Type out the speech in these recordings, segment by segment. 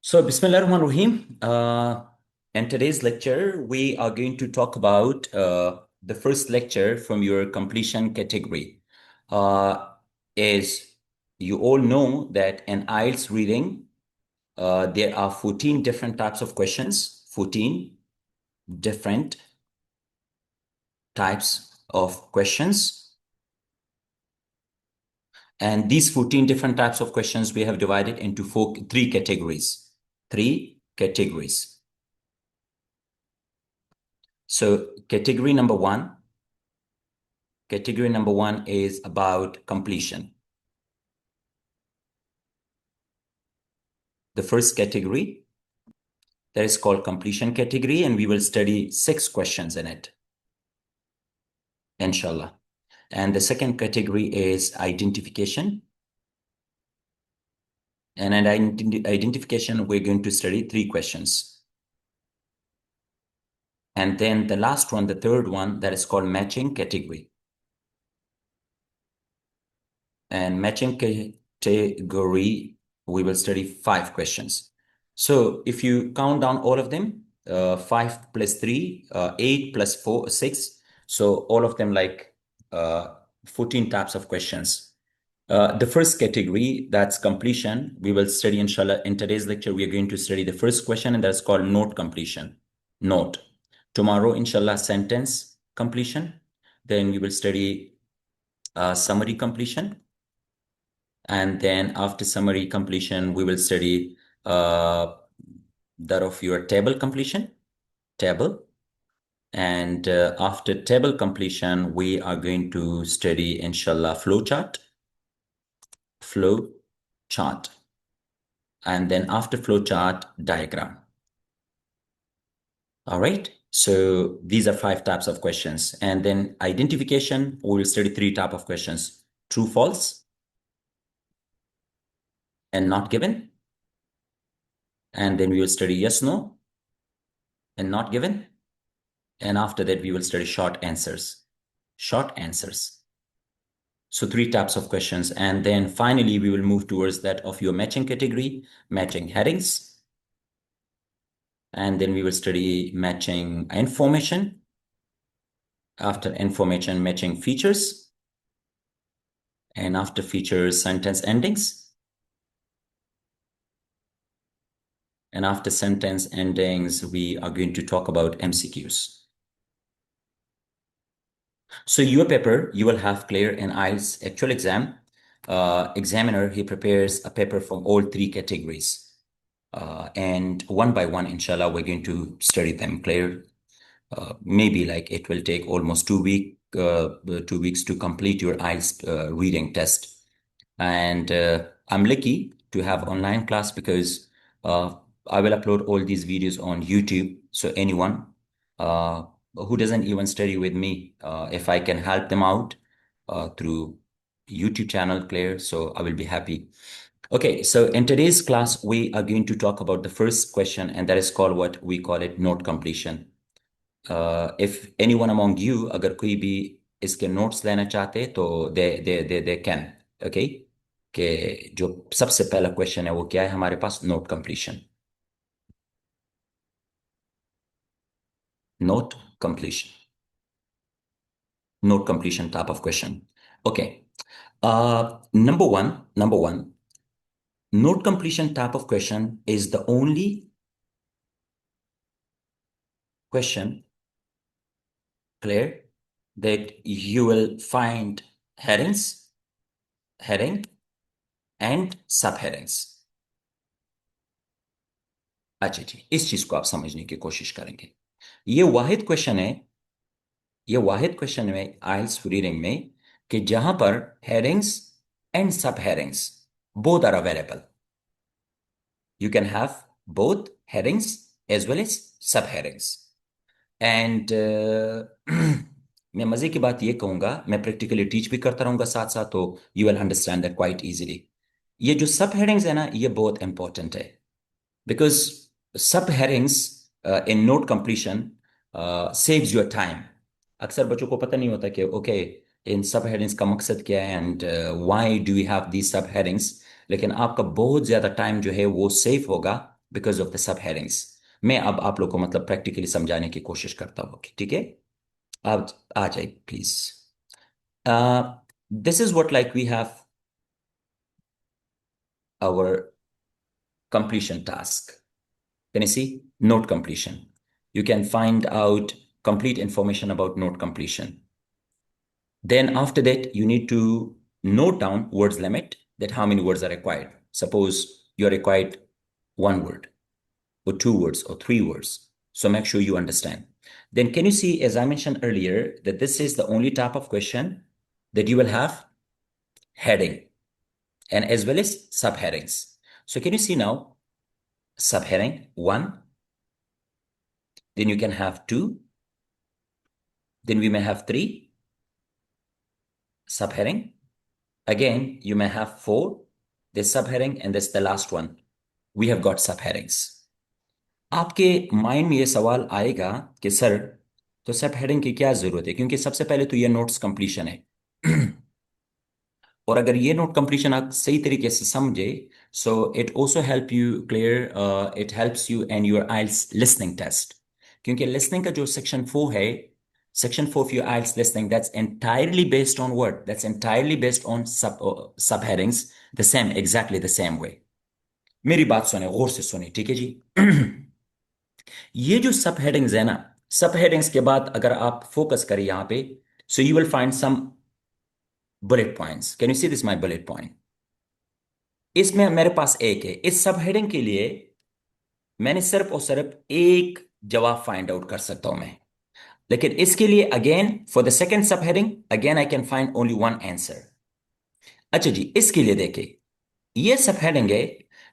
So, Bismillahirrahmanirrahim. In today's lecture, we are going to talk about the first lecture from your completion category. Uh, as you all know that in IELTS reading, there are 14 different types of questions, 14 different types of questions. And these 14 different types of questions we have divided into three categories. Three categories. So category number one is about completion. The first category that is called completion category, and we will study 6 questions in it, inshallah. And the second category is identification. And in identification, we're going to study 3 questions. And then the last one, the third one, that is called matching category. And matching category, we will study 5 questions. So if you count down all of them, 5 plus 3, 8 plus 4, 6. So all of them like 14 types of questions. The first category, that's completion, we will study inshallah. In today's lecture, we are going to study the first question, and that's called note completion. Note. Tomorrow, inshallah, sentence completion. Then we will study summary completion. And then after summary completion, we will study that of your table completion, table. And after table completion, we are going to study, inshallah, flow chart. And then after flow chart, diagram. All right. So these are 5 types of questions. And then identification, we will study 3 types of questions: true, false, and not given. And then we will study yes, no, and not given. And after that, we will study short answers. Short answers. So 3 types of questions. And then finally, we will move towards that of your matching category, matching headings. And then we will study matching information. After information, matching features. And after features, sentence endings. And after sentence endings, we are going to talk about MCQs. So your paper, you will have clear and IELTS actual exam. Examiner, he prepares a paper from all 3 categories. And one by one, inshallah, we're going to study them clear. Maybe like it will take almost 2 weeks to complete your IELTS reading test. And I'm lucky to have online class because I will upload all these videos on YouTube. So anyone who doesn't even study with me, if I can help them out through YouTube channel, clear, so I will be happy. Okay, so in today's class, we are going to talk about the first question, and that is called what we call it note completion. If anyone among you, अगर कोई भी इसके notes लेना चाहते तो they can, okay? कि जो सबसे पहला question है वो क्या है हमारे पास? note completion. Note completion. Note completion type of question. Okay. Number one, note completion type of question is the only question, clear, that you will find heading and subheadings. अच्छा जी, इस चीज को आप समझने की कोशिश करेंगे। ये वाहिद क्वेश्चन है, ये वाहिद क्वेश्चन में आइल्स रीडिंग में कि जहां पर हेडिंग्स एंड सब headings both are available. You can have both headings as well as subheadings. And मैं मजे की बात ये कहूंगा, मैं प्रैक्टिकली टीच भी करता रहूंगा साथ साथ, तो you will understand that quite easily. ये जो सब हेडिंग्स है ना, ये बहुत इंपॉर्टेंट है because subheadings in note completion saves your time. अक्सर बच्चों को पता नहीं होता कि ओके इन सब हेडिंग्स का मकसद क्या है and why do we have these sub headings, लेकिन आपका बहुत ज़्यादा टाइम जो है वो सेव होगा because of the sub headings. मैं अब आप लोग को मतलब प्रैक्टिकली समझाने की कोशिश करता हूँ, ठीक है? आप आ जाइए please. This is what like we have our completion task. Can you see? Note completion. You can find out complete information about note completion. Then after that, you need to note down words limit, that how many words are required. Suppose you're required one word or two words or three words. So make sure you understand. Then can you see, as I mentioned earlier, that this is the only type of question that you will have heading and as well as subheadings. So can you see now subheading one, then you can have two, then we may have three subheading. Again, you may have four, this subheading, and this the last one. We have got subheadings. आपके mind में ये सवाल आएगा कि sir, तो subheading की क्या जरूरत है? क्योंकि सबसे पहले तो ये नोट्स कंप्लीशन है। और अगर ये नोट कंप्लीशन आप सही तरीके से समझे, so it also help you clear, it helps you and your IELTS listening test. क्योंकि लिसनिंग का जो सेक्शन 4 है, section 4 of your IELTS listening, that's entirely based on word, that's entirely based on subheadings, the same, exactly the same way. मेरी बात सुने, गौर से सुने, ठीक है जी? ये जो सब हेडिंग्स है ना, सब हेडिंग्स के बाद अगर आप फोकस करें यहां पे, so you will find some bullet points. Can you see this my bullet point? इसमें मेरे पास एक है, इस सब हेडिंग के लिए मैंने सिर्फ और सिर्फ एक जवाब फाइंड आउट कर सकता हूं मैं। लेकिन इसके लिए अगेन फॉर द सेकंड सब heading, again I can find only one answer. अच्छा जी, इसके लिए देखिए, ये सब हेडिंग है,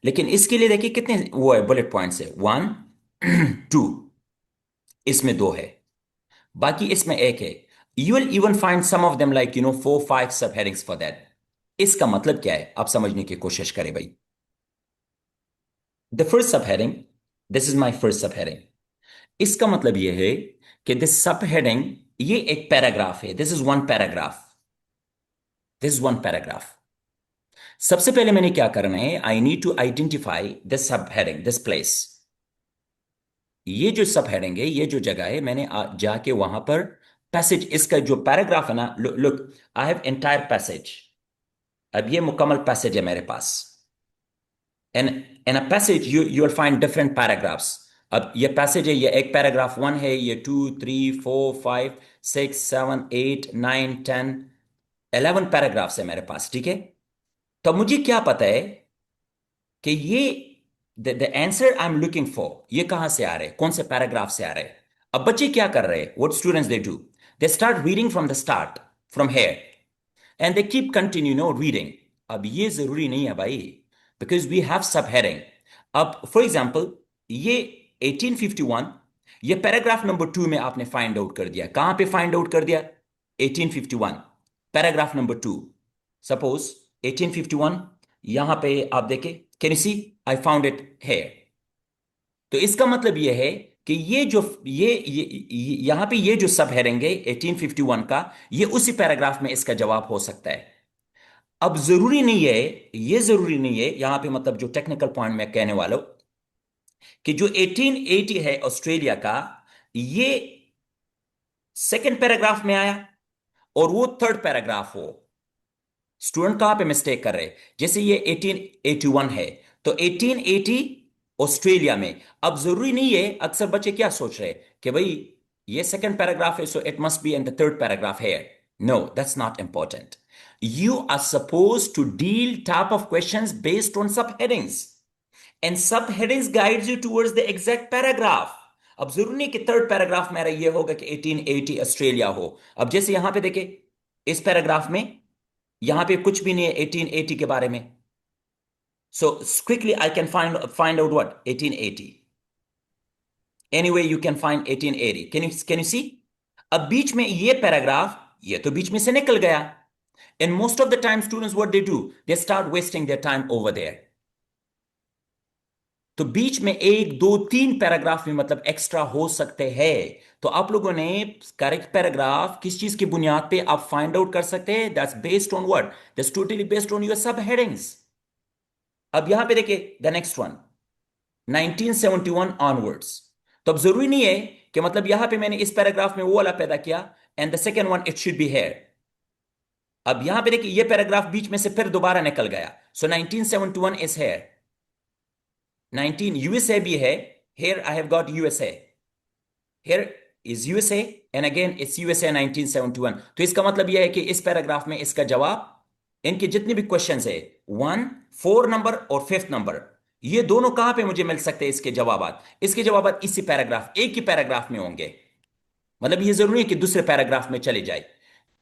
लेकिन इसके लिए देखिए कितने वो है, बुलेट पॉइंट्स है, 1 2, इसमें दो है, बाकी इसमें एक है। You will even find some of them like 4 5 सब हेडिंग्स फॉर दैट। इसका मतलब क्या है, आप समझने की कोशिश करें भाई। द फर्स्ट सब heading, this is my first सब हेडिंग। इसका मतलब यह है कि दिस सब हेडिंग, ये एक पैराग्राफ है, this is one paragraph, this is one paragraph. सबसे पहले मैंने क्या करना है, I need to identify this sub heading, this place. ये जो सब हेडिंग है, ये जो जगह है, मैंने जाके वहां पर पैसेज, इसका जो पैराग्राफ है ना, look, I have entire passage. अब ये मुकम्मल पैसेज है मेरे पास। In a passage you will find different paragraphs. अब ये पैसेज है, ये एक पैराग्राफ 1 है, ये 2 3 4 5 6 7 8 9 10 11 पैराग्राफ्स है मेरे पास, ठीक है? तो मुझे क्या पता है कि ये the answer I am looking for ये कहां से आ रहे हैं, कौन से पैराग्राफ से आ रहे हैं। अब बच्चे क्या कर रहे हैं, what students they do, they start reading from the start, from here, and they keep continue reading. अब ये जरूरी नहीं है भाई, बिकॉज वी हैव सब हेडिंग। अब फॉर एग्जाम्पल, ये 1851, ये पैराग्राफ नंबर 2 में आपने फाइंड आउट कर दिया। कहां पे फाइंड आउट कर दिया? 1851, पैराग्राफ नंबर 2। सपोज 1851, यहां पे आप देखें, can you see, I found it here. तो इसका मतलब यह है कि ये जो यहां पे ये जो सब हेडिंग है 1851 का, ये उसी पैराग्राफ में इसका जवाब हो सकता है। अब जरूरी नहीं है, ये जरूरी नहीं है यहां पे, मतलब जो टेक्निकल पॉइंट मैं कहने वाला हूं, कि जो 1880 है ऑस्ट्रेलिया का, ये सेकंड पैराग्राफ में आया और वो थर्ड पैराग्राफ हो। स्टूडेंट कहां पे मिस्टेक कर रहे हैं, जैसे ये 1881 है, तो 1880 ऑस्ट्रेलिया में। अब जरूरी नहीं है, अक्सर बच्चे क्या सोच रहे हैं कि भाई ये सेकंड पैराग्राफ है, so it must be in the third paragraph है। No, that's not important. You are supposed to deal type of questions based on subheadings, and subheadings guides you towards the exact paragraph. अब जरूरी नहीं कि third paragraph मेरा ये होगा कि 1880 Australia हो। अब जैसे यहां पे देखे, इस पैराग्राफ में यहां पे कुछ भी नहीं है 1880 के बारे में। So quickly I can find out what 1880। Anyway you can find 1880। Can you see? अब बीच में ये पैराग्राफ, ये तो बीच में से निकल गया। And most of the time, students, what they do, they start wasting their time over there. तो बीच में 1 2 3 पैराग्राफ में मतलब एक्स्ट्रा हो सकते हैं। तो आप लोगों ने करेक्ट पैराग्राफ किस चीज की बुनियाद पे आप फाइंड आउट कर सकते हैं? That's based on what? That's totally based on your सब हेडिंग्स। अब यहां पे देखिए द नेक्स्ट वन, 1971 ऑनवर्ड्स। तो अब जरूरी नहीं है कि मतलब यहां पे मैंने इस पैराग्राफ में वो वाला पैदा किया and the second one it should be here. अब यहां पे देखिए ये पैराग्राफ बीच में से फिर दोबारा निकल गया। सो 1971 इज हेयर, 19 यूएसए भी है, here I have got USA, here is USA and again it's USA 1971। तो इसका मतलब यह है कि इस पैराग्राफ में इसका जवाब, इनके जितने भी क्वेश्चंस है 1, 4 नंबर और 5th नंबर, ये दोनों कहां पे मुझे मिल सकते हैं इसके जवाबात? इसके जवाबात इसी पैराग्राफ, एक ही पैराग्राफ में होंगे। मतलब ये जरूरी है कि दूसरे पैराग्राफ में चले जाए।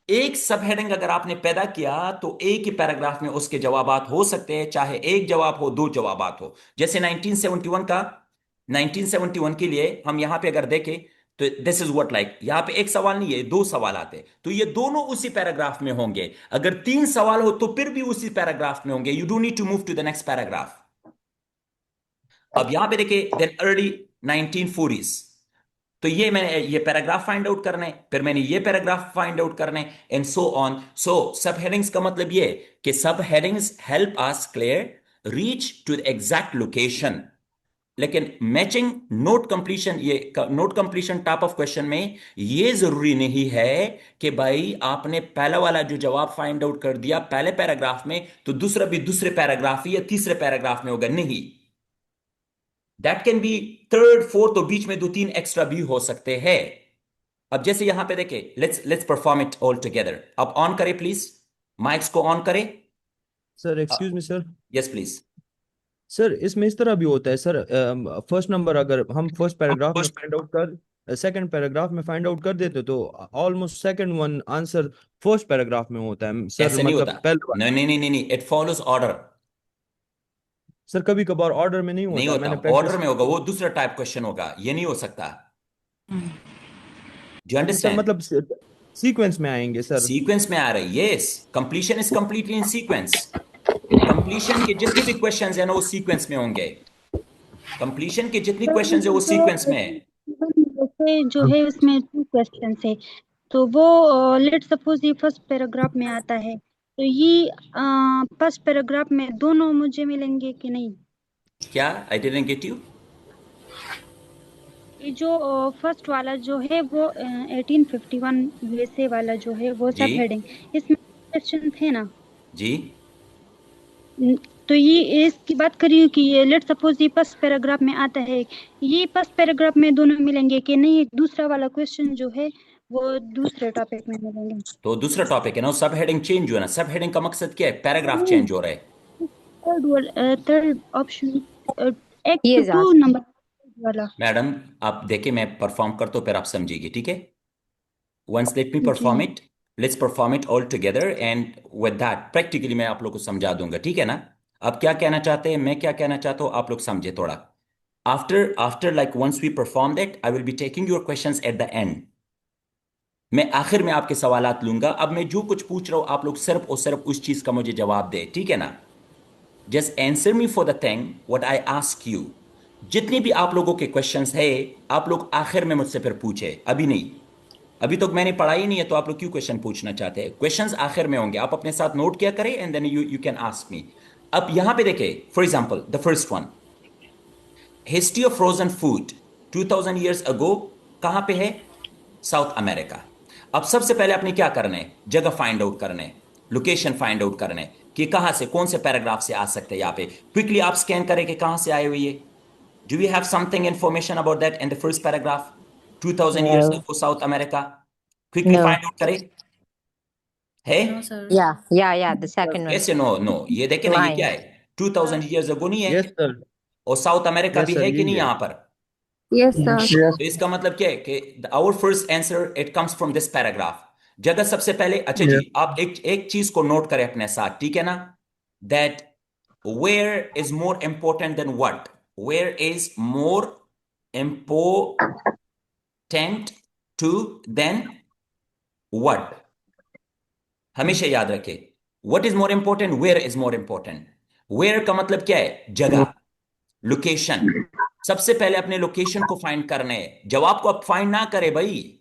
एक सब हेडिंग अगर आपने पैदा किया तो एक ही पैराग्राफ में उसके जवाबात हो सकते हैं, चाहे एक जवाब हो, दो जवाबात हो। जैसे 1971 का, 1971 के लिए हम यहां पे अगर देखें तो दिस इज व्हाट लाइक, यहां पे एक सवाल नहीं है, दो सवाल आते, तो ये दोनों उसी पैराग्राफ में होंगे। अगर तीन सवाल हो तो फिर भी उसी पैराग्राफ में होंगे। You don't need to move to the next paragraph. अब यहां पे देखिए देन अर्ली 1940s, तो ये मैंने ये पैराग्राफ फाइंड आउट करने, फिर मैंने ये पैराग्राफ फाइंड आउट करने and so on. So sub headings का मतलब ये कि sub headings help us clear reach to the exact location. लेकिन मैचिंग नोट कंप्लीशन, ये note completion type of question में ये जरूरी नहीं है कि भाई आपने पहला वाला जो जवाब फाइंड आउट कर दिया पहले पैराग्राफ में तो दूसरा भी दूसरे पैराग्राफ या तीसरे पैराग्राफ में होगा, नहीं। That can be third, fourth, तो बीच में दो तीन एक्स्ट्रा भी हो सकते हैं। अब जैसे यहां पे देखे, let's let's perform it all together. अब ऑन करें प्लीज, माइक्स को ऑन करें। Sir excuse me sir. Yes please. Sir इसमें इस तरह भी होता है सर, फर्स्ट नंबर अगर हम फर्स्ट पैराग्राफ में फाइंड आउट कर सेकंड पैराग्राफ में फाइंड आउट कर देते तो almost second one answer first paragraph में होता है सर, ऐसे नहीं होता। मतलब पहले नहीं नहीं नहीं नहीं, इट फॉलोज ऑर्डर। सर कभी कभार ऑर्डर में नहीं नहीं होता है, होता, मैंने ऑर्डर प्रैक्टिस में होगा, वो दूसरा टाइप क्वेश्चन होगा, ये नहीं हो सकता। डू यू नहीं सर, अंडरस्टैंड? मतलब सीक्वेंस में आएंगे सर। सीक्वेंस में आ रही है, yes. Completion is completely in sequence. Completion के जितने भी क्वेश्चंस है ना वो सीक्वेंस में होंगे। कंप्लीशन के जितने सर क्वेश्चंस है वो जो सीक्वेंस में है। जैसे जो है उसमें 2 क्वेश्चन है, तो वो लेट सपोज ये फर्स्ट पैराग्राफ में आता है, तो ये फर्स्ट पैराग्राफ में दोनों मुझे मिलेंगे कि नहीं? क्या? I didn't get you. ये जो फर्स्ट वाला जो है वो 1851 यूएसए वाला जो है वो जी सब हेडिंग, इसमें क्वेश्चन थे ना? जी। न- तो ये इसकी बात करिए कि ये लेट सपोज ये फर्स्ट पैराग्राफ में आता है, ये फर्स्ट पैराग्राफ में दोनों मिलेंगे कि नहीं? दूसरा वाला क्वेश्चन जो है वो दूसरे टॉपिक में मिलेंगे? तो दूसरा टॉपिक है ना, सब हेडिंग चेंज हुआ ना। सब हेडिंग का मकसद क्या है? पैराग्राफ नहीं, चेंज हो रहा है। थर्ड ऑप्शन, एक ये टू जांच नंबर वाला। मैडम आप देखे, मैं परफॉर्म करता हूं फिर आप समझिएगी, ठीक है? वंस लेट मी जी perform it, let's perform it all together and with that practically मैं आप लोग को समझा दूंगा, ठीक है ना? आप क्या कहना चाहते हैं, मैं क्या कहना चाहता हूँ, आप लोग समझे थोड़ा। After like once we perform that I will be taking your questions at the end. मैं आखिर में आपके सवालात लूंगा। अब मैं जो कुछ पूछ रहा हूं आप लोग सिर्फ और सिर्फ उस चीज का मुझे जवाब दे, ठीक है ना? Just answer me for the thing what I ask you. जितने भी आप लोगों के क्वेश्चंस है आप लोग आखिर में मुझसे फिर पूछे, अभी नहीं। अभी तो मैंने पढ़ाई नहीं है तो आप लोग क्यों क्वेश्चन पूछना चाहते हैं? क्वेश्चंस आखिर में होंगे, आप अपने साथ नोट किया करें and then you you can ask me. अब यहां पे देखें, for example the first one, history of frozen food 2000 years ago, कहां पे है? South America. अब सबसे पहले आपने क्या करना है? जगह फाइंड आउट करना है, लोकेशन फाइंड आउट करना है कि कहां से, कौन से पैराग्राफ से आ सकते हैं। यहां पे क्विकली आप स्कैन करें कि कहां से आए हुए ये। Do we have something information about that in the first paragraph? 2000 years no ago South America, quickly no find out करें। है? No, sir. yeah the second one कैसे? नो नो, ये देखे ना, ये क्या why है? 2000 ईयर्स अगो नहीं यस है? सर। और साउथ अमेरिका यस भी सर है कि यही नहीं है। यहां पर? yes sir तो इसका मतलब क्या है कि our first answer it comes from this paragraph. जगह सबसे पहले, अच्छा जी आप एक एक चीज को नोट करें अपने साथ, ठीक है ना? That where is more important than what, where is more important to than what. हमेशा याद रखें, what is more important, where is more important. Where का मतलब क्या है? जगह, लोकेशन। सबसे पहले अपने लोकेशन को फाइंड करना है, जवाब को आप फाइंड ना करें भाई।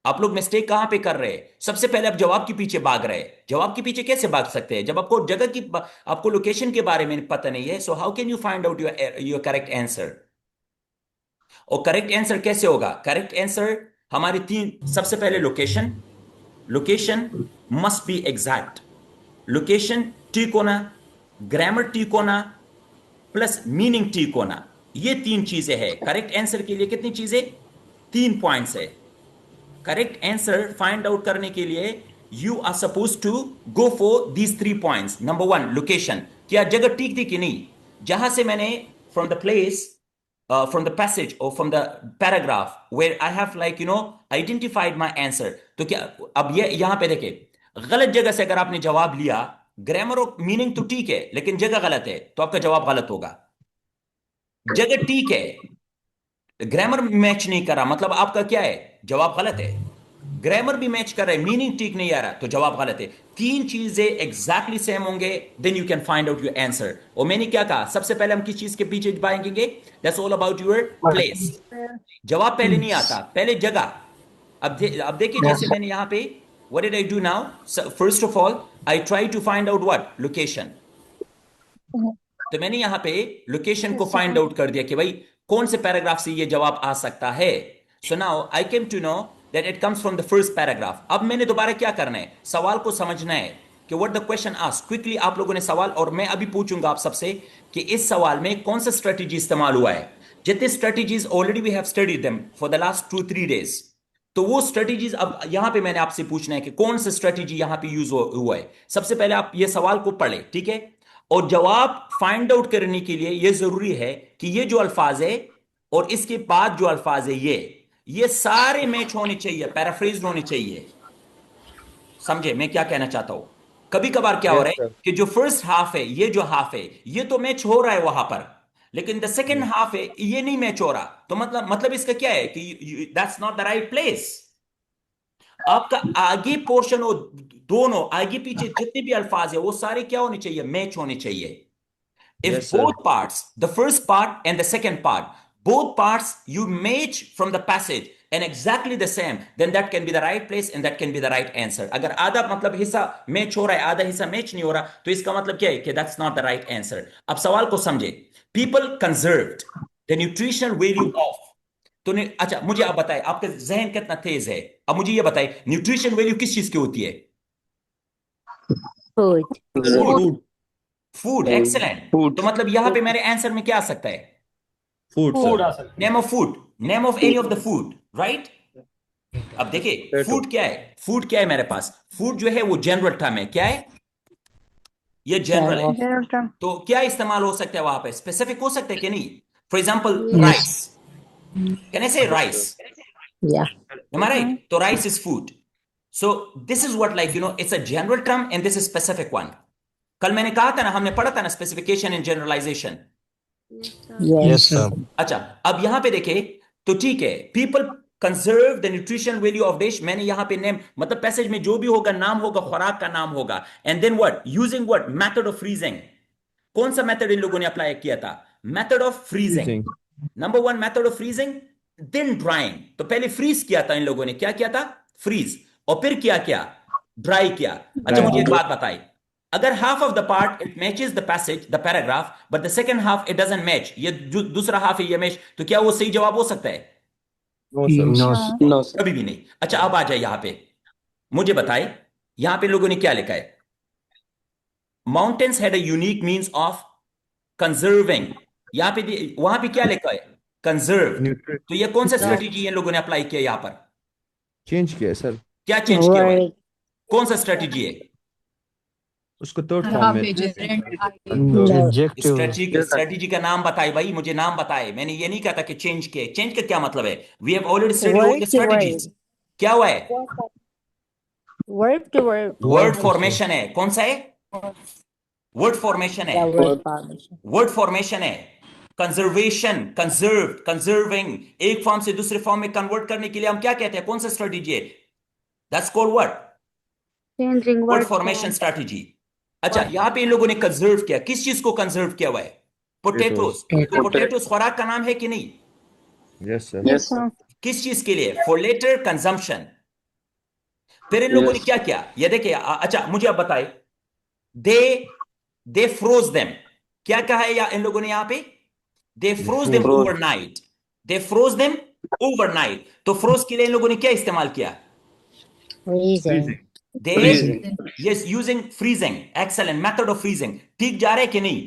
आप लोग मिस्टेक कहां पे कर रहे हैं? सबसे पहले आप जवाब के पीछे भाग रहे हैं। जवाब के पीछे कैसे भाग सकते हैं जब आपको जगह की, आपको लोकेशन के बारे में पता नहीं है? So how can you find out your correct answer? और करेक्ट आंसर कैसे होगा? करेक्ट आंसर हमारी तीन, सबसे पहले location, location must be exact, location ठीक होना, ग्रामर ठीक होना, प्लस मीनिंग ठीक होना। ये तीन चीजें हैं करेक्ट आंसर के लिए। कितनी चीजें? 3 पॉइंट्स है। करेक्ट आंसर फाइंड आउट करने के लिए you are suppose to go for these 3 points. Number 1 location, क्या जगह ठीक थी कि नहीं? जहां से मैंने from the place, from the passage or from the paragraph where I have identified my answer, तो क्या अब ये यहां पे देखे, गलत जगह से अगर आपने जवाब लिया, ग्रामर और मीनिंग तो ठीक है लेकिन जगह गलत है, तो आपका जवाब गलत होगा। जगह ठीक है, ग्रामर मैच नहीं कर रहा, मतलब आपका क्या है? जवाब गलत है। ग्रामर भी मैच कर रहा है, मीनिंग ठीक नहीं आ रहा, तो जवाब गलत है। तीन चीजें एग्जैक्टली सेम होंगे, then you can find out your answer. और मैंने क्या कहा, सबसे पहले हम किस चीज के पीछे भागेंगे? That's all about your place. जवाब पहले नहीं आता, पहले जगह। अब देखिए, जैसे मैंने यहां पे what did I do now? First of all I try to find out what? Location. तो मैंने यहां पे लोकेशन को फाइंड आउट कर दिया कि भाई कौन से पैराग्राफ से ये जवाब आ सकता है। So now I came to know that it comes from the first paragraph. अब मैंने दोबारा क्या करना है? सवाल को समझना है कि what the question asked. Quickly आप लोगों ने सवाल, और मैं अभी पूछूंगा आप सबसे कि इस सवाल में कौन सा स्ट्रेटेजी इस्तेमाल हुआ है। जितने strategies already we have studied them for the last 2-3 days, तो वो स्ट्रेटेजीज अब यहां पे मैंने आपसे पूछना है कि कौन सा स्ट्रेटेजी यहां पे यूज हुआ है। सबसे पहले आप ये सवाल को पढ़े, ठीक है? और जवाब फाइंड आउट करने के लिए यह जरूरी है कि ये जो अल्फाज है और इसके बाद जो अल्फाज है ये सारे मैच होने चाहिए, पैराफ्रेज होने चाहिए। समझे मैं क्या कहना चाहता हूं? कभी कभार क्या हो यस रहा है सर। कि जो फर्स्ट हाफ है, ये जो हाफ है, ये तो मैच हो रहा है वहां पर, लेकिन द सेकेंड हाफ है ये नहीं मैच हो रहा। तो मतलब इसका क्या है कि that's not the right place. आपका आगे पोर्शन हो, दोनों आगे पीछे जितने भी अल्फाज है वो सारे क्या होने चाहिए? मैच होने चाहिए। If yes sir. both parts, the first part and the second part, both parts you match from the passage and exactly the same, then that can be the right place and that can be the right answer. अगर आधा मतलब हिस्सा match हो रहा है, आधा हिस्सा match नहीं हो रहा, तो इसका मतलब क्या है कि that's not the right answer. अब सवाल को समझे। People conserved the nutritional value of, तो अच्छा मुझे आप बताएं, आपका जहन कितना तेज है? अब मुझे ये बताएं, न्यूट्रिशन वैल्यू किस चीज की होती है? Food. फूड। Food, excellent. तो मतलब यहां पे मेरे आंसर में क्या आ सकता है? Food food sir. आ सकता है। Name of food, name of any of the food, right? अब देखिए पोटैटो। फूड क्या है? फूड क्या है मेरे पास? फूड जो है वो जनरल टर्म है। क्या है ये? जनरल है। General term. तो क्या इस्तेमाल हो सकता है वहां पे? स्पेसिफिक हो सकता है कि नहीं? For example Yes. Rice, can I से rice? Yeah. Am I right? So rice is food. So this is what it's a general term and this is specific one. कल मैंने कहा था ना, हमने पढ़ा था ना specification and generalization. Yes. sir. अच्छा अब यहां पे देखे तो ठीक है, people conserve the nutrition value of dish. मैंने यहां पे नेम, मतलब पैसेज में जो भी होगा नाम होगा, खुराक का नाम होगा। And then what? Using what? Method of freezing. कौन सा मेथड इन लोगों ने अप्लाई किया था? Method of freezing. Number 1 method of freezing, then drying. तो पहले फ्रीज किया था इन लोगों ने, क्या किया था? फ्रीज। और फिर क्या ड्राई किया। अच्छा मुझे एक बात बताई, अगर half of the part it matches the passage, the paragraph, but the second half it doesn't match, ये दूसरा हाफ है ये मैच, तो क्या वो सही जवाब हो सकता है? No sir. नो कभी भी नहीं। अच्छा अब आ जाए यहां पे, मुझे बताए यहां पे लोगों ने क्या लिखा है? Mountains had a unique means of conserving. यहां पे वहां पे क्या लिखा है? कंजर्व्ड। तो ये कौन सा स्ट्रेटेजी इन लोगों ने अप्लाई किया यहां पर? चेंज किया है सर। क्या चेंज किया हुआ है? Word. कौन सा स्ट्रेटेजी है? उसको थर्ड फॉर्म में No. स्ट्रेटेजी का नाम बताए भाई, मुझे नाम बताए। मैंने ये नहीं कहा था कि चेंज किए। चेंज का क्या मतलब है? We have already studied all the Word to strategies. क्या हुआ है? Word to word. Word formation है। कौन सा है? वर्ड फॉर्मेशन है। Yeah, word formation. Word formation है। कंजर्वेशन, कंजर्व्ड, कंजर्विंग, एक फॉर्म से दूसरे फॉर्म में कन्वर्ट करने के लिए हम क्या कहते हैं? कौन सा स्ट्रेटेजी है? That's called what? Changing word word formation form. Strategy. अच्छा यहां पे इन लोगों ने कंजर्व किया, किस चीज को कंजर्व किया हुआ है? पोटैटोज। तो पोटैटोज खुराक का नाम है कि नहीं? Yes sir. Yes, sir. किस चीज के लिए? For later consumption. फिर इन लोगों ने क्या किया, ये देखिए, अच्छा मुझे अब बताए, दे दे फ्रोज देम, क्या कहा है या इन लोगों ने यहां पे, दे फ्रोज देम ओवरनाइट, दे फ्रोज देम ओवरनाइट। तो फ्रोज के लिए इन लोगों ने क्या इस्तेमाल किया, Freezing. They, yes, using freezing, excellent method of freezing. ठीक जा रहे कि नहीं?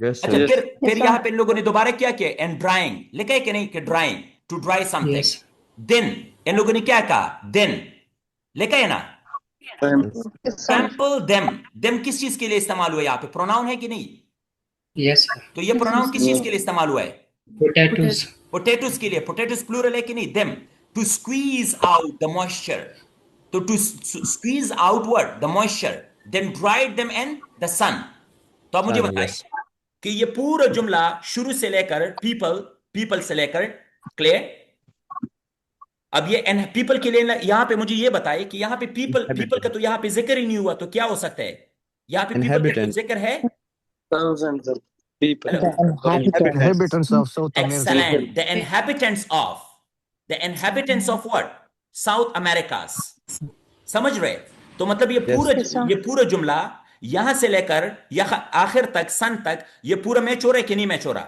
यस अच्छा, सर। फिर यहाँ पे इन लोगों ने दोबारा क्या किया, एंड ड्राइंग लिखा है कि नहीं, कि drawing, to dry something. Then इन लोगों ने क्या कहा, देन लिखा है ना, सैंपल देम। देम किस चीज के लिए इस्तेमाल हुआ, यहाँ पे प्रोनाउन है कि नहीं? Yes, sir. तो ये प्रोनाउन किस चीज के लिए इस्तेमाल हुआ है, Potatoes. पोटैटोस के लिए। पोटैटोस प्लूरल है कि नहीं, them, to squeeze out the moisture, तो to squeeze out what, the moisture, then dried them in the sun. तो अब मुझे बताइए यस कि ये पूरा जुमला शुरू से लेकर पीपल, पीपल से लेकर, क्लियर? अब ये एन पीपल के लिए यहां पे मुझे ये बताइए कि यहां पे पीपल, पीपल का तो यहां पे जिक्र ही नहीं हुआ, तो क्या हो सकता है, यहां पे पीपल का कोई Inhabitant. जिक्र है? Thousands of people. The inhabitants. Inhabitants of South America. Excellent. The inhabitants of what? South Americas. समझ रहे? तो मतलब Yes. ये पूरा जुमला यहां से लेकर यहां आखिर तक, सन तक, ये पूरा मैच हो रहा है कि नहीं मैच हो रहा?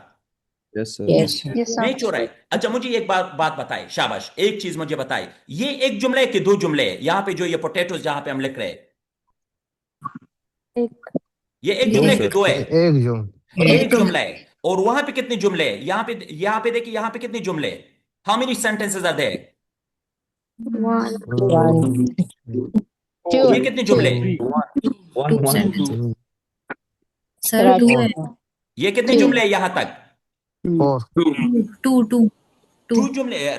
Yes sir. Yes. मैच हो रहा है। अच्छा मुझे एक बात बताए, शाबाश, एक चीज मुझे बताए, ये एक जुमले के दो जुमले हैं यहां पे, जो ये पोटैटोस जहां पे हम लिख रहे हैं, ये एक जुमले के दो है, एक जो एक जुमला है। और वहां पे कितने जुमले हैं, यहां पे देखिए, यहां पे कितने जुमले हैं, how many sentences are there, One. ये कितने जुमले हैं, One. Sir, ये कितने जुमले हैं यहां तक, four. टू जुमले.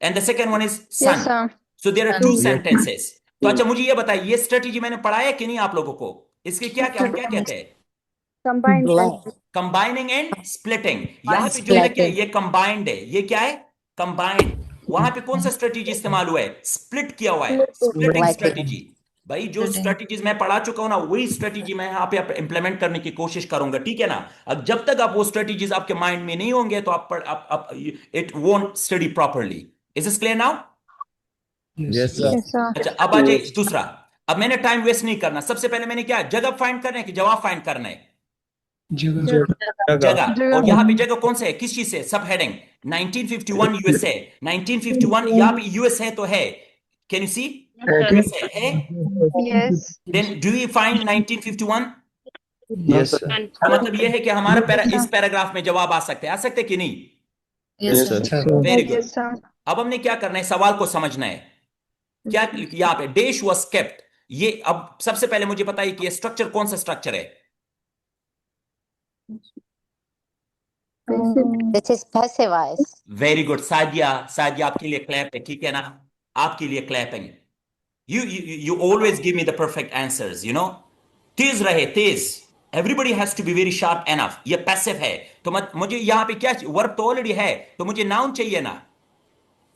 and the second one is sun. So there are two sentences. तो अच्छा मुझे ये बताइए, ये स्ट्रेटेजी मैंने पढ़ाया कि नहीं आप लोगों को, इसके क्या क्या हम क्या कहते हैं, कंबाइनिंग एंड स्प्लिटिंग। यहाँ पे जो है क्या, ये कंबाइंड है, ये क्या है, कंबाइंड। वहां पे कौन सा स्ट्रेटेजी इस्तेमाल हुआ है, स्प्लिट किया हुआ है, स्प्लिटिंग स्ट्रेटेजी। भाई जो स्ट्रेटेजीज मैं पढ़ा चुका हूं ना, वही स्ट्रेटेजी मैं यहाँ पे इंप्लीमेंट करने की कोशिश करूंगा, ठीक है ना। अब जब तक आप वो स्ट्रेटेजीज आपके माइंड में नहीं होंगे, तो आप it won't study properly. Is this clear now? Yes sir. अच्छा अब आ जाइए दूसरा। अब मैंने टाइम वेस्ट नहीं करना, सबसे पहले मैंने क्या, जगह फाइंड करना है कि जवाब फाइंड करना है, जगह। और यहाँ पे जगह कौन से है, किस चीज से, सब हेडिंग 1951 यूएसए, 1951 यहाँ पे यूएसए तो है, कैन यू सी, यूएसए है, Yes. Then do you find 1951? Yes sir. मतलब ये है कि हमारा इस पैराग्राफ में जवाब आ सकते कि नहीं? Yes sir. Very good. Yes, sir. अब हमने क्या करना है, सवाल को समझना है। क्या यहाँ पे डैश वाज केप्ट, ये अब सबसे पहले मुझे बताइए कि ये स्ट्रक्चर कौन सा स्ट्रक्चर है? This is passive voice. Very good Sadia, Sadia आपके लिए क्लैप है, ठीक है ना, आपके लिए clapping. you always give me the perfect answers, you know। तेज रहे, तेज, everybody has to be very sharp enough। ये पैसिव है, तो मुझे यहाँ पे क्या, वर्ब तो ऑलरेडी है, तो मुझे नाउन चाहिए ना।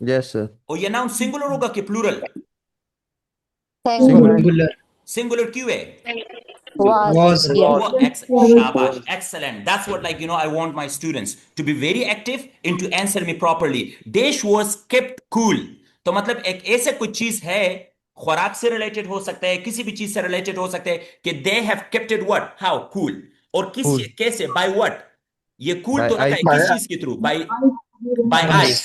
Yes sir. और ये नाउन सिंगुलर होगा कि प्लूरल? Singular. सिंगुलर क्यों है? Was. Shabash, excellent. That's what, like, you know, I want my students to be very active and to answer me properly. Dash was kept cool. तो मतलब एक ऐसे कुछ चीज है, खुराक से रिलेटेड हो सकता है, किसी भी चीज से रिलेटेड हो सकता है, कि they have kept it what, how, cool। और किस कैसे, by what, ये cool By तो रखा है किस चीज के थ्रू, by eyes,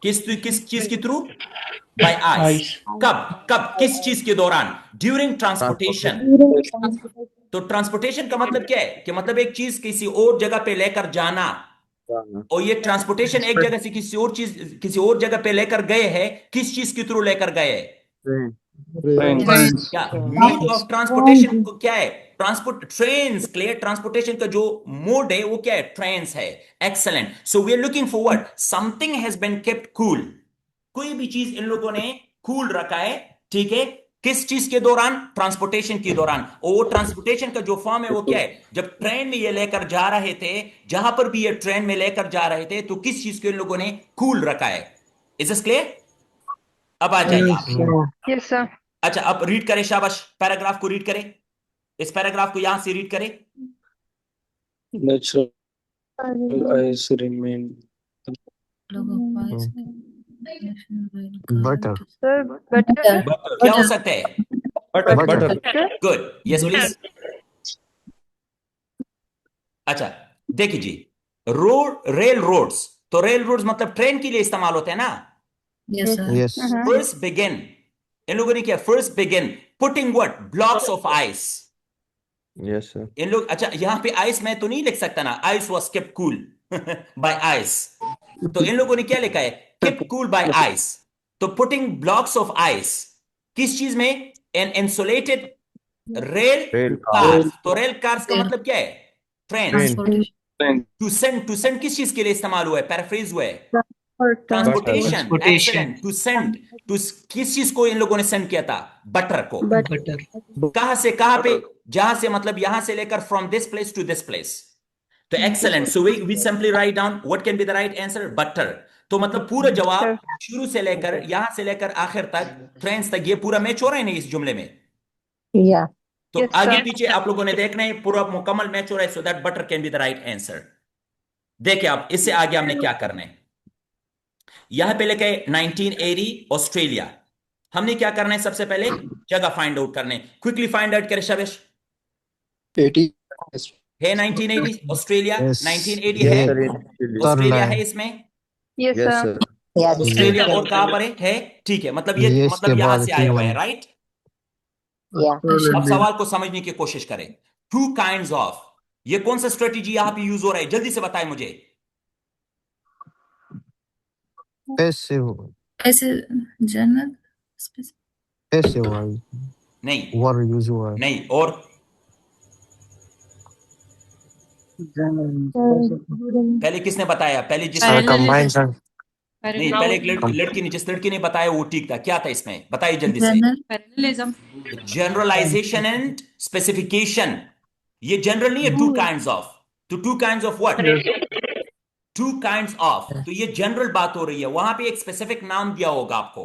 किस चीज के थ्रू, by eyes। कब किस चीज के दौरान, ड्यूरिंग ट्रांसपोर्टेशन। तो ट्रांसपोर्टेशन का मतलब क्या है, कि मतलब एक चीज किसी और जगह पे लेकर जाना, और ये ट्रांसपोर्टेशन एक जगह से किसी और जगह पे लेकर गए हैं, किस चीज के थ्रू लेकर गए हैं, क्या मीन ऑफ ट्रांसपोर्टेशन को क्या है, ट्रांसपोर्ट, ट्रेन्स। क्लियर, ट्रांसपोर्टेशन का जो मोड है वो क्या है, ट्रेन्स है। Excellent. So we are looking forward, something has been kept cool, कोई भी चीज इन लोगों ने कूल रखा है, ठीक है, किस चीज के दौरान, ट्रांसपोर्टेशन के दौरान। और वो ट्रांसपोर्टेशन का जो फॉर्म है वो क्या है, जब ट्रेन में ये लेकर जा रहे थे, जहां पर भी ये ट्रेन में लेकर जा रहे थे, तो किस चीज को इन लोगों ने कूल रखा है। Is this clear? अब आ जाइए आप। Yes, sir. अच्छा अब रीड करें, शाबाश, पैराग्राफ को रीड करें, इस पैराग्राफ को यहां से रीड करें। Natural ice remain Butter. Sir, butter. Butter क्या हो सकता है? Butter Butter. Butter good, yes please. अच्छा, देखिए जी, रेल रोड्स, तो रेल रोड्स मतलब ट्रेन के लिए इस्तेमाल होते हैं ना। Yes. फर्स्ट बिगिन, इन लोगों ने क्या first begin putting what blocks of ice. Yes sir इन लोग, अच्छा यहाँ पे आइस मैं तो नहीं लिख सकता ना, ice was kept cool by ice, तो इन लोगों ने क्या लिखा है केप्ट कूल बाय आइस। तो पुटिंग ब्लॉक्स ऑफ आइस किस चीज में? An insulated rail rail cars. तो रेल कार्स का मतलब क्या है? ट्रेन। ट्रेन टू सेंड किस चीज के लिए इस्तेमाल हुआ है? पैराफ्रेज हुआ है better transportation. Transportation. Excellent. To send, to किस चीज को इन लोगों ने सेंड किया था? बटर को। Butter. कहां से कहां पे? जहां से मतलब यहां से लेकर from this place to this place. तो excellent, so we simply write down what can be the right answer, butter. तो मतलब पूरा जवाब शुरू से लेकर यहां से लेकर आखिर तक, ट्रेंस तक, ये पूरा मैच हो रहा है नहीं इस जुमले में? Yeah. तो Yes, आगे sir. पीछे आप लोगों ने देखना है, पूरा मुकम्मल मैच हो रहा है, so that butter can be the right answer. देखिए आप, इससे आगे हमने क्या करना है, यहां पे लिखा है 1980 ऑस्ट्रेलिया। हमने क्या करना है? सबसे पहले जगह फाइंड आउट करने, क्विकली फाइंड आउट करें शबिश। 80. है 1980 ऑस्ट्रेलिया? Yes. 1980 यस है, सर ऑस्ट्रेलिया है इसमें। Yes, yes sir. Sir Yes. Australia Yes. और कहां पर है? ठीक है, मतलब ये ये मतलब इसके यहां बाद से आया हुआ है, किंगडम। राइट। Yeah. अब सवाल को समझने की कोशिश करें। टू काइंड्स ऑफ, ये कौन सा स्ट्रेटेजी यहां पे यूज हो रहा है? जल्दी से बताएं मुझे। Passive. जनरल Passive है। नहीं War use हुआ है। नहीं, और पहले किसने बताया? पहले जिसने Combine sir. नहीं, पहले एक लड़की ने, जिस लड़की ने बताया वो ठीक था। क्या था इसमें? बताइए जल्दी से। Parallelism generalization and specification. ये जनरल नहीं है। टू काइंड्स ऑफ, तो two kinds of what? Two kinds of, तो ये जनरल बात हो रही है, वहां पे एक स्पेसिफिक नाम दिया होगा आपको,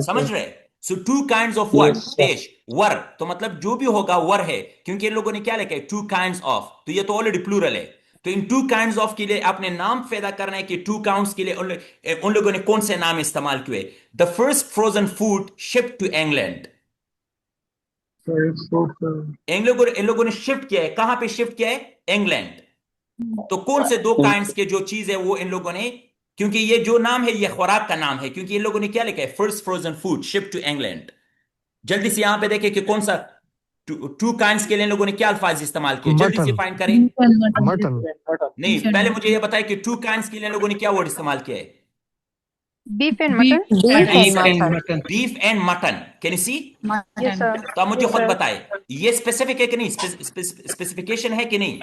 समझ रहे? सो टू काइंड्स ऑफ व्हाट? देश, वर, तो मतलब जो भी होगा वर है, क्योंकि इन लोगों ने क्या लिखा है? टू काइंड्स ऑफ, तो ये तो ऑलरेडी प्लूरल है। तो इन टू काइंड्स ऑफ के लिए आपने नाम पैदा करना है कि टू काउंट्स के लिए उन लोगों ने कौन से नाम इस्तेमाल किए। The first frozen food shipped to England. इन लोगों ने शिफ्ट किया है, कहां पे शिफ्ट किया है? इंग्लैंड। तो कौन से दो काइंड्स के जो चीज है वो इन लोगों ने, क्योंकि ये जो नाम है ये खुराक का नाम है, क्योंकि इन लोगों ने क्या लिखा है? First frozen food shipped to England. जल्दी से यहां पे देखें कि कौन सा टू काइंड्स के लिए इन लोगों ने क्या अल्फाज इस्तेमाल किए, जल्दी से Mutton. फाइंड करें। Mutton. नहीं, पहले मुझे ये बताएं कि टू काइंड्स के लिए इन लोगों ने क्या वर्ड इस्तेमाल किया है? Beef and mutton. Beef and Beef and mutton. mutton. Beef and mutton, can you see? Yes, sir. तो आप मुझे Yes, खुद sir. बताएं, ये स्पेसिफिक है कि नहीं? स्पेसिफिकेशन है कि नहीं?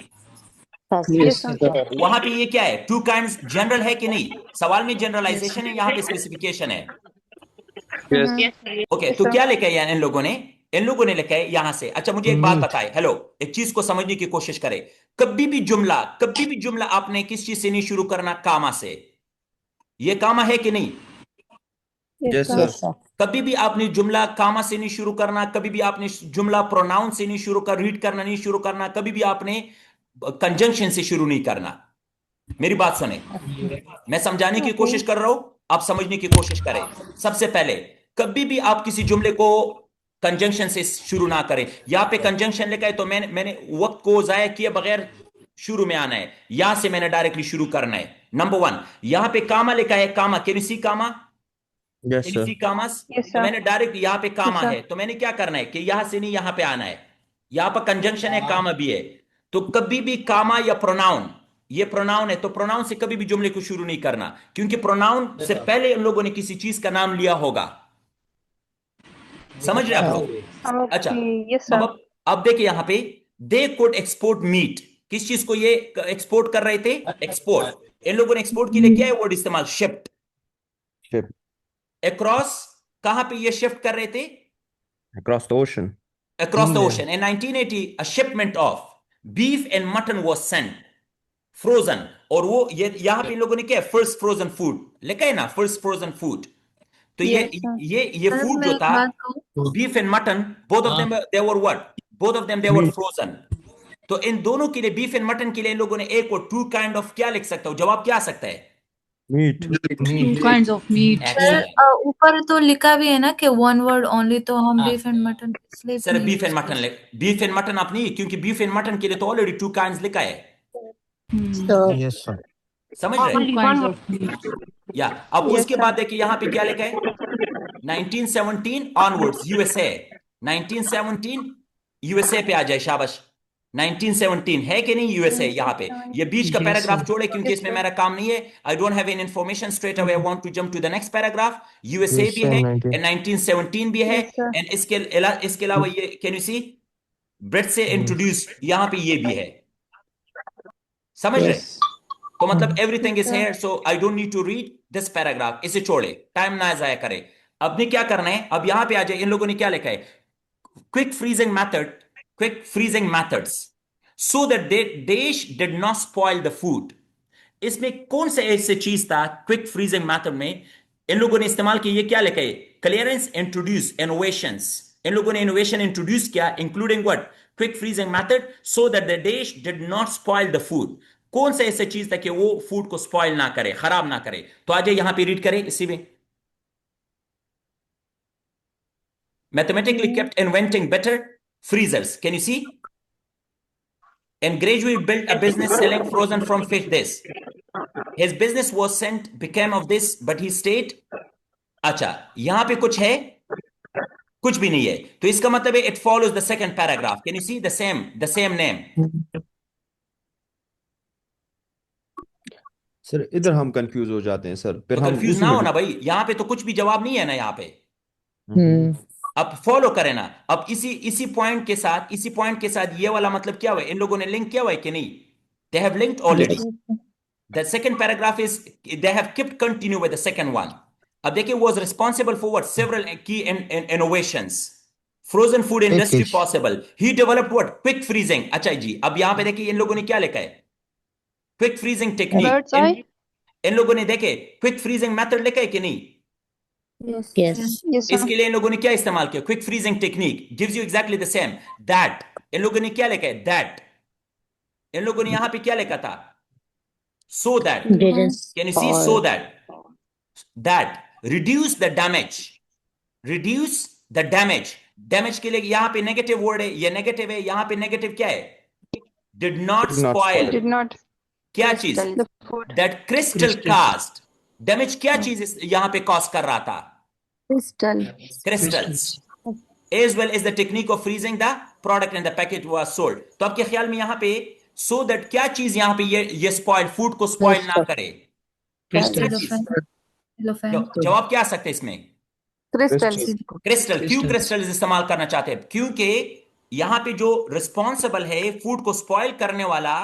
Yes, sir. वहां पे ये क्या है? टू काइंड्स जनरल है कि नहीं? सवाल में जनरलाइजेशन है, यहाँ पे स्पेसिफिकेशन है। ओके, तो क्या लिखा है इन लोगों ने? इन लोगों ने लिखा है यहां से। अच्छा मुझे एक बात Meat. बताए, हेलो, एक चीज को समझने की कोशिश करें। कभी भी जुमला आपने किस चीज से नहीं शुरू करना? कामा से। ये कामा है कि नहीं? Yes Yes, sir sir. कभी भी आपने जुमला कामा से नहीं शुरू करना, कभी भी आपने जुमला प्रोनाउन से नहीं शुरू कर, रीड करना नहीं शुरू करना, कभी भी आपने कंजंक्शन से शुरू नहीं करना। मेरी बात सुने, मैं समझाने की कोशिश कर रहा हूं, आप समझने की कोशिश करें। सबसे पहले कभी भी आप किसी जुमले को कंजंक्शन से शुरू ना करें। यहां पे कंजंक्शन लिखा है तो मैंने वक्त को जाया किए बगैर शुरू में आना है, यहां से मैंने डायरेक्टली शुरू करना है। नंबर वन, यहां पे कामा लिखा है, comma, can you see comma? Yes can you sir see commas? Yes, तो sir. मैंने डायरेक्ट यहां पे कामा sir. है, तो मैंने क्या करना है कि यहां से नहीं यहां पे आना है। यहां पर कंजंक्शन है, कामा भी है। तो कभी भी कामा या प्रोनाउन, ये प्रोनाउन है तो प्रोनाउन से कभी भी जुमले को शुरू नहीं करना, क्योंकि प्रोनाउन से पहले उन लोगों ने किसी चीज का नाम लिया होगा। समझ रहे आप लोग? अच्छा, Okay. Yes, sir. अब देखिए यहां पे, दे कुड एक्सपोर्ट मीट, किस चीज को ये एक्सपोर्ट कर रहे थे? एक्सपोर्ट। इन लोगों ने एक्सपोर्ट के लिए क्या है वर्ड इस्तेमाल? शिफ्ट। शिप अक्रॉस, कहां पे ये शिफ्ट कर रहे थे? Across the ocean Across the India. ocean. In 1980, a shipment of beef and mutton was sent, frozen. और वो ये यहां पे इन लोगों ने क्या है? फर्स्ट फ्रोजन फूड लिखा है ना, फर्स्ट फ्रोजन फूड। तो Yes, sir. ये फूड जो था, beef and mutton, both of them they were what? Both of them they were frozen. तो इन दोनों के लिए, बीफ एंड मटन के लिए इन लोगों ने एक और टू काइंड ऑफ क्या लिख सकता हूं? जवाब क्या आ सकता है? Meat Two kinds of meat. Excellent. ऊपर तो लिखा भी है ना कि one word only, तो हम हाँ। beef and mutton इसलिए सर नहीं beef and use mutton beef and mutton आप नहीं, क्योंकि बीफ एंड मटन के लिए तो ऑलरेडी 2 काइंड्स लिखा है, So, Yes, sir. समझ रहे? two kinds of meat. या अब Yes, उसके sir. बाद देखिए यहाँ पे क्या लिखा है, 1917 ऑनवर्ड्स यूएसए, 1917 यूएसए पे आ जाए, शाबाश। 1917 है कि नहीं यूएसए यहाँ पे? ये बीच का पैराग्राफ छोड़े क्योंकि इसमें मेरा काम नहीं है, I don't have any information, straight away I want to jump to the next paragraph. USA भी USA है 19. एंड 1917 भी है, Yes, sir. एंड इसके अलावा ये कैन यू सी ब्रिट से इंट्रोड्यूस, यहाँ पे ये भी है, समझ रहे? yes. तो मतलब everything is Yes, sir. Here, so I don't need to read this paragraph, इसे छोड़े, टाइम ना जाया करे। अब ने क्या करना है, अब यहां पे आ जाए, इन लोगों ने क्या लिखा है, quick freezing method, quick freezing methods so that they dish did not spoil the food. इसमें कौन सा ऐसे चीज था क्विक फ्रीजिंग मेथड में इन लोगों ने इस्तेमाल किया, ये क्या लिखा है, क्लियरेंस इंट्रोड्यूस इनोवेशंस, इन लोगों ने इनोवेशन इंट्रोड्यूस किया including what, quick freezing method so that the dish did not spoil the food. कौन सा ऐसा चीज था कि वो फूड को स्पॉइल ना करे, खराब ना करे? तो आज यहां पे रीड करें इसी में, mathematically kept inventing better freezers, can you see, and gradually built a business selling frozen from fish dish. His business was sent became of this but he stayed। अच्छा यहां पे कुछ है, कुछ भी नहीं है, तो इसका मतलब है it follows the second paragraph, can you see the same name। Sir इधर हम कंफ्यूज हो जाते हैं सर, फिर तो हम कंफ्यूज उसी ना में हो ना भाई, यहां पे तो कुछ भी जवाब नहीं है ना यहाँ पे, Hmm. अब फॉलो करें ना। अब इसी पॉइंट के साथ, इसी पॉइंट के साथ ये वाला मतलब क्या हुआ, इन लोगों ने लिंक किया हुआ है कि नहीं, they have linked already. The second paragraph is they have kept continue with the second one. अब देखिए was responsible for what, several key innovations, frozen food industry Package. Possible, he developed what, quick freezing. अच्छा जी, अब यहां पे देखिए इन लोगों ने क्या लिखा है, quick freezing technique, Bird's eye. इन लोगों ने देखे क्विक फ्रीजिंग मेथड लिखा है कि नहीं? Yes. Yes, sir. इसके लिए इन लोगों ने क्या इस्तेमाल किया, quick freezing technique gives you exactly the same that. इन लोगों ने क्या लिखा है, दैट। इन लोगों ने यहां पे क्या लिखा था, so that, Didn't can you see, spoil. So that reduce the damage, reduce the damage. Damage के लिए यहां पे नेगेटिव वर्ड है, ये नेगेटिव है, यहां पे नेगेटिव क्या है, did not Did not spoil. Did not क्या चीज, the food. That crystal cast, damage क्या चीज यहां पे कॉज कर रहा था, Crystal. crystals, as well as the technique of freezing the product and the package was sold। तो आपके ख्याल में यहाँ पे so that क्या चीज यहाँ पे ये स्पॉइल, फूड को स्पॉइल ना करे, क्या चीज? जवाब क्या आ सकते हैं इसमें, Crystals. क्रिस्टल। क्यों क्रिस्टल इस्तेमाल करना चाहते हैं, क्योंकि यहाँ पे जो रिस्पॉन्सिबल है फूड को स्पॉइल करने वाला,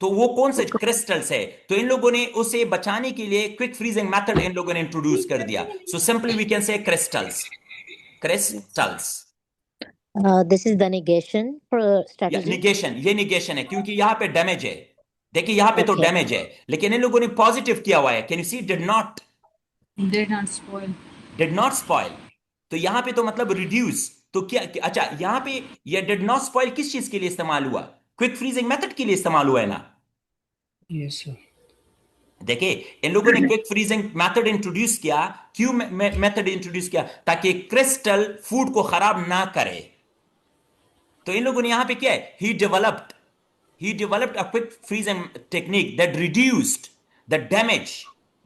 तो वो कौन से क्रिस्टल्स है, तो इन लोगों ने उसे बचाने के लिए क्विक फ्रीजिंग मेथड इन लोगों ने इंट्रोड्यूस कर दिया। So simply we can say crystals, crystals. This is the negation for strategy. Negation, ये निगेशन है क्योंकि यहाँ पे डैमेज है। देखिए यहाँ पे तो Okay. डैमेज है, लेकिन इन लोगों ने पॉजिटिव किया हुआ है, can you see, did not, Did not spoil. Did not spoil. तो यहाँ पे तो मतलब रिड्यूस, तो क्या, अच्छा यहाँ पे ये डिड नॉट स्पॉइल किस चीज के लिए इस्तेमाल हुआ, क्विक फ्रीजिंग मेथड के लिए इस्तेमाल हुआ है ना। देखिए इन लोगों ने क्विक फ्रीजिंग मेथड इंट्रोड्यूस किया, क्यों मेथड इंट्रोड्यूस किया, ताकि क्रिस्टल फूड को खराब ना करे। तो इन लोगों ने यहां पे क्या है, he developed a quick freezing technique that reduced the damage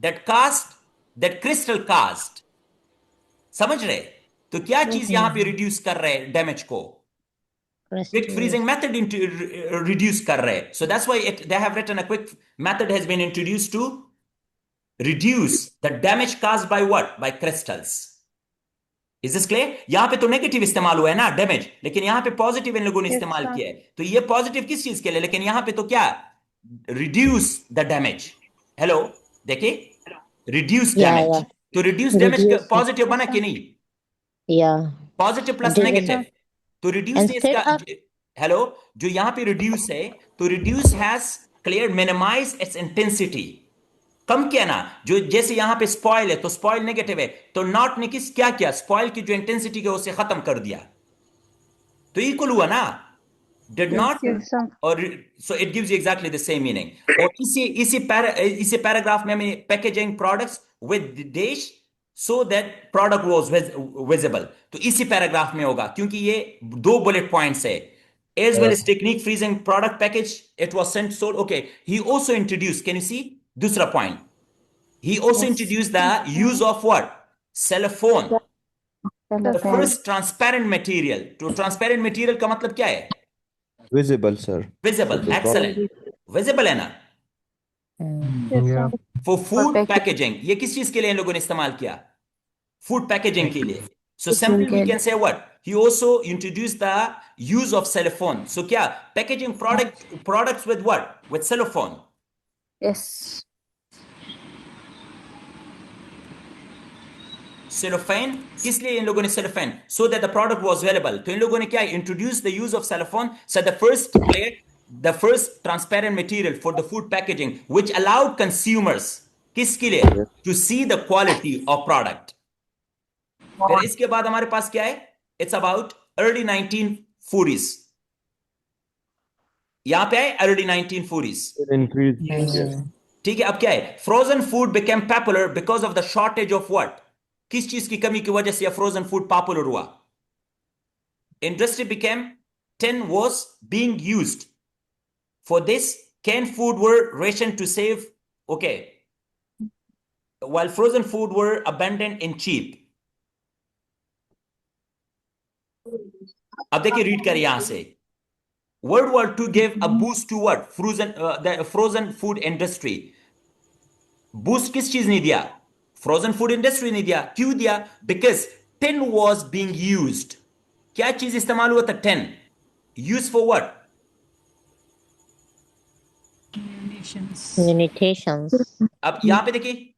that crystal caused। समझ रहे? तो क्या चीज यहां पे रिड्यूस कर रहे हैं डैमेज को, quick freezing method reduce कर रहे हैं। So that's why they have written a quick method has been introduced to reduce the damage caused by what, by crystals। Is this clear? यहां पे तो नेगेटिव इस्तेमाल हुआ है ना डैमेज, लेकिन यहां पे पॉजिटिव इन लोगों ने इस्तेमाल किया है। तो ये पॉजिटिव किस चीज के लिए, लेकिन यहां पे तो क्या, रिड्यूस द डैमेज। हेलो देखिए, रिड्यूस डैमेज, तो रिड्यूस डैमेज पॉजिटिव बना कि नहीं, पॉजिटिव प्लस नेगेटिव। तो रिड्यूस ने इसका, हेलो, जो यहां पे रिड्यूस है, तो reduce has clear minimise its intensity, कम किया ना। जो जैसे यहां पे स्पॉइल है, तो स्पॉइल नेगेटिव है, तो नॉट ने किस क्या किया, स्पॉइल की जो इंटेंसिटी है उसे खत्म कर दिया, तो इक्वल हुआ ना। did not, Yes, sir. or so it gives you exactly the same meaning. और इसी paragraph में हमें packaging products with dash so that product was visible. तो इसी paragraph में होगा क्योंकि ये 2 bullet points है. As well as technique freezing product package, it was sent sold. Okay, he also introduced, can you see? दूसरा point. He also Yes. introduced the use of what? Cellophane. The Cellophane. first transparent material. तो transparent material का मतलब क्या है? Visible, sir. Visible. Excellent. Visible है ना? Yes, Yeah. sir. For food packaging. packaging. ये किस चीज के लिए इन लोगों ने इस्तेमाल किया? Food packaging के लिए. So It's simply we good. can say what? He also introduced the use of cellophane. So क्या? Packaging products with what? With cellophane. Yes. Cellophane. किस लिए इन लोगों ने cellophane? So that the product was available. तो इन लोगों ने क्या? Introduce the use of cellophane. So the first transparent material for the food packaging, which allowed consumers किसके लिए? To see the quality of product. फिर इसके बाद हमारे पास क्या है? It's about early 1940s. यहाँ पे है early 1940s. Increase. ठीक है, अब क्या है? Frozen food became popular because of the shortage of what? किस चीज की कमी की वजह से frozen food popular हुआ? Industry tin was being used. For this, canned food were rationed to save, okay, while frozen food were abundant and cheap. अब देखिए रीड करिए यहां से. World War II gave a boost to what? The frozen food industry. Boost किस चीज ने दिया? Frozen food industry ने दिया. क्यों दिया? Because tin was being used. क्या चीज इस्तेमाल हुआ था? Tin. Used for what? Munitions. Munitions. अब यहां पे देखिए